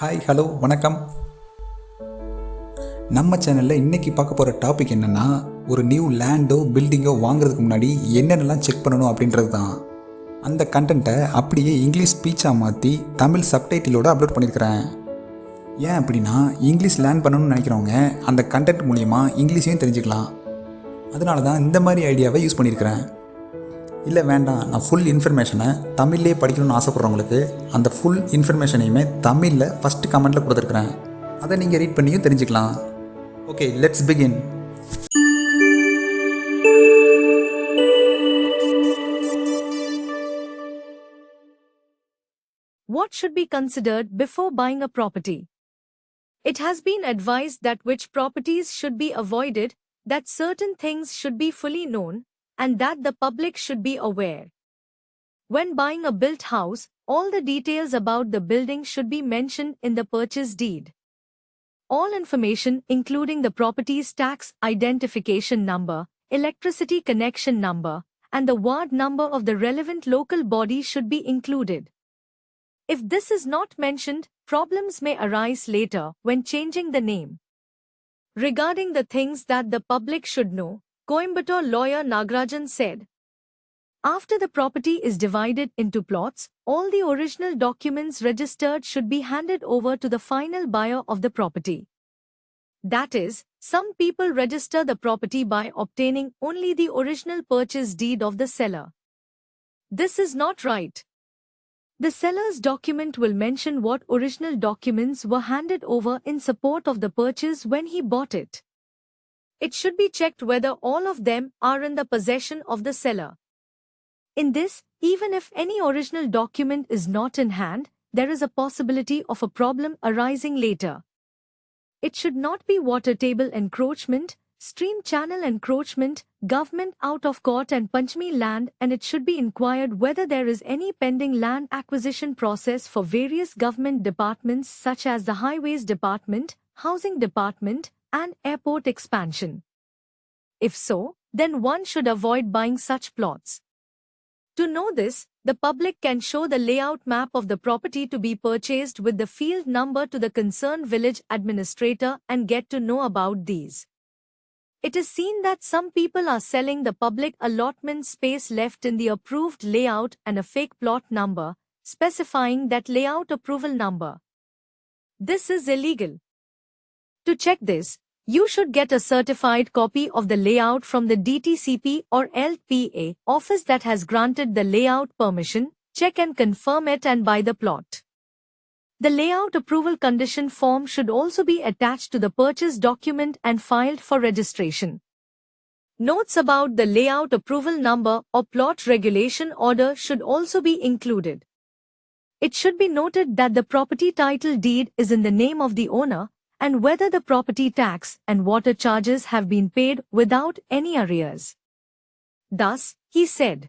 Hi hello வணக்கம். நம்ம சேனலில் இன்றைக்கி பார்க்க போகிற டாபிக் என்னென்னா, ஒரு நியூ லேண்டோ பில்டிங்கோ வாங்குறதுக்கு முன்னாடி என்னென்னலாம் செக் பண்ணணும் அப்படின்றது தான். அந்த கண்டென்ட்டை அப்படியே இங்கிலீஷ் ஸ்பீச்சாக மாற்றி தமிழ் சப்டைட்டிலோடு அப்லோட் பண்ணியிருக்கிறேன். ஏன் அப்படின்னா, இங்கிலீஷ் லேர்ன் பண்ணணும்னு நினைக்கிறவங்க அந்த கண்டென்ட் மூலிமா இங்கிலீஷையும் தெரிஞ்சுக்கலாம். அதனால தான் இந்த மாதிரி ஐடியாவை யூஸ் பண்ணியிருக்கிறேன். இல்லை வேண்டாம், நான் ஃபுல் இன்ஃபர்மேஷனை தமிழ்லேயே படிக்கணும்னு ஆசைப்பட்றவங்களுக்கு அந்த ஃபுல் இன்ஃபர்மேஷனையுமே தமிழில் ஃபஸ்ட்டு கமெண்ட்டில் கொடுத்துருக்குறேன். அதை நீங்கள் ரீட் பண்ணியும் தெரிஞ்சுக்கலாம். Okay, let's begin. What should be considered before buying a property? It has been advised that which properties should be avoided, that certain things should be fully known, and that the public should be aware. When buying a built house, all the details about the building should be mentioned in the purchase deed. All information, including the property's tax identification number, electricity connection number, and the ward number of the relevant local body should be included. If this is not mentioned, problems may arise later when changing the name. Regarding the things that the public should know, Coimbatore lawyer Nagarajan said, after the property is divided into plots, all the original documents registered should be handed over to the final buyer of the property. That is, some people register the property by obtaining only the original purchase deed of the seller. This is not right. The seller's document will mention what original documents were handed over in support of the purchase when he bought it. It should be checked whether all of them are in the possession of the seller. In this, even if any original document is not in hand, there is a possibility of a problem arising later. It should not be water table encroachment, stream channel encroachment, government out of court and Panchami land, and it should be inquired whether there is any pending land acquisition process for various government departments such as the Highways Department, Housing Department, and Airport Expansion. If so, then one should avoid buying such plots. To know this, the public can show the layout map of the property to be purchased with the field number to the concerned village administrator and get to know about these. It is seen that some people are selling the public allotment space left in the approved layout and a fake plot number, specifying that layout approval number. This is illegal. To check this, you should get a certified copy of the layout from the DTCP or LPA office that has granted the layout permission, check and confirm it and buy the plot. The layout approval condition form should also be attached to the purchase document and filed for registration. Notes about the layout approval number or plot regulation order should also be included. It should be noted that the property title deed is in the name of the owner, and whether the property tax and water charges have been paid without any arrears. Thus, he said,